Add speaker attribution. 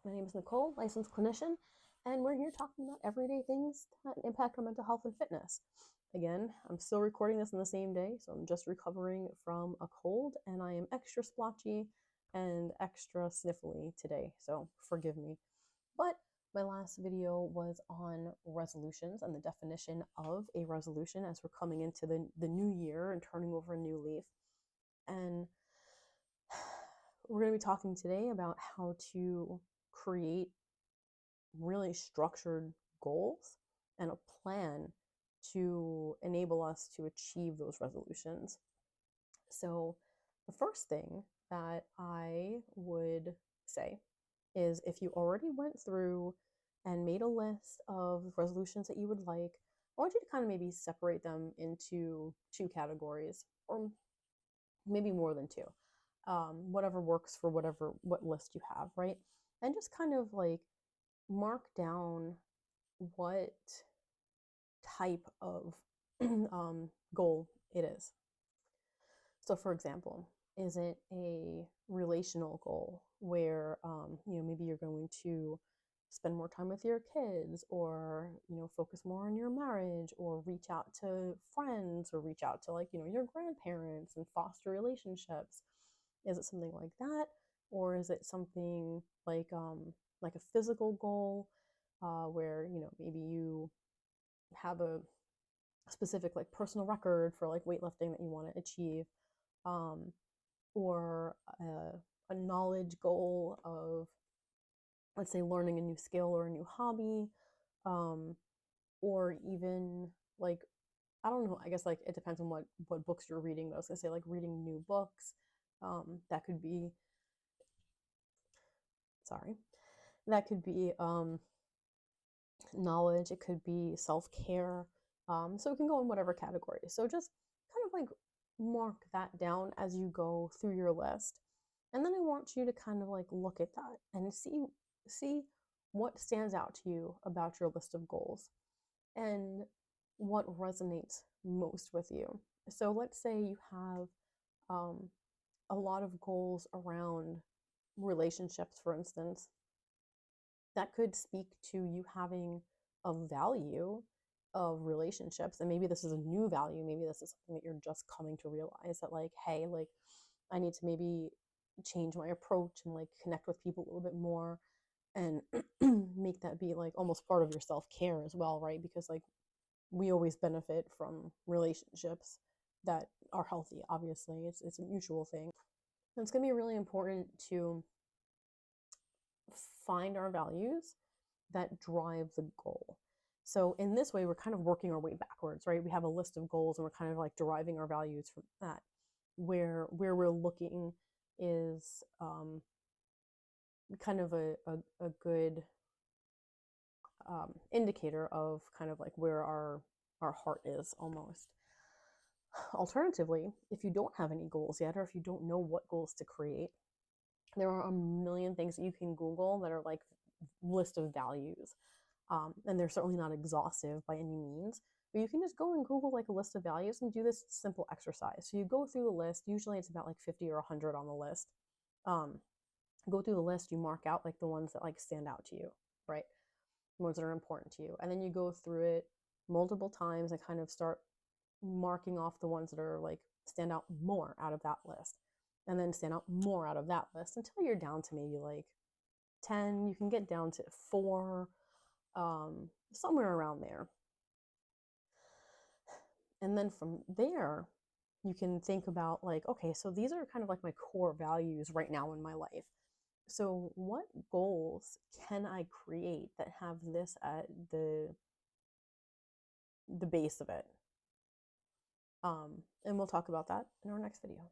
Speaker 1: My name is Nicole, licensed clinician, and we're here talking about everyday things that impact our mental health and fitness. Again, I'm still recording this on the same day, so I'm just recovering from a cold, and I am extra splotchy and extra sniffly today, so forgive me. But my last video was on resolutions and the definition of a resolution as we're coming into the new year and turning over a new leaf. And we're going to be talking today about how to create really structured goals and a plan to enable us to achieve those resolutions. So the first thing that I would say is if you already went through and made a list of resolutions that you would like, I want you to kind of maybe separate them into two categories, or maybe more than two. Whatever works for what list you have, right? And just kind of like mark down what type of goal it is. So, for example, is it a relational goal where maybe you're going to spend more time with your kids, or focus more on your marriage, or reach out to friends, or reach out to your grandparents and foster relationships? Is it something like that, or is it something like a physical goal, where maybe you have a specific like personal record for like weightlifting that you want to achieve, um, or a knowledge goal of, let's say, learning a new skill or a new hobby, um, or even like, I don't know, I guess like it depends on what books you're reading. But I was gonna say like reading new books. That could be, sorry, that could be knowledge. It could be self-care. So it can go in whatever category. So just kind of like mark that down as you go through your list. And then I want you to kind of like look at that and see what stands out to you about your list of goals and what resonates most with you. So let's say you have a lot of goals around relationships, for instance. That could speak to you having a value of relationships. And maybe this is a new value. Maybe this is something that you're just coming to realize, that like, hey, like I need to maybe change my approach and like connect with people a little bit more, and make that be like almost part of your self-care as well, right? Because like we always benefit from relationships that are healthy. Obviously, it's a mutual thing. And it's going to be really important to find our values that drive the goal. So in this way, we're kind of working our way backwards, right? We have a list of goals and we're kind of like deriving our values from that. Where we're looking is kind of a good indicator of kind of like where our heart is almost. Alternatively, if you don't have any goals yet, or if you don't know what goals to create, there are a million things that you can Google that are like list of values. And they're certainly not exhaustive by any means, but you can just go and Google like a list of values and do this simple exercise. So you go through the list, usually it's about like 50 or 100 on the list. Go through the list, you mark out like the ones that like stand out to you, right? The ones that are important to you. And then you go through it multiple times and kind of start marking off the ones that are like stand out more out of that list, and then stand out more out of that list until you're down to maybe like 10. You can get down to 4, somewhere around there. And then from there, you can think about like, okay, so these are kind of like my core values right now in my life. So what goals can I create that have this at the base of it? And we'll talk about that in our next video.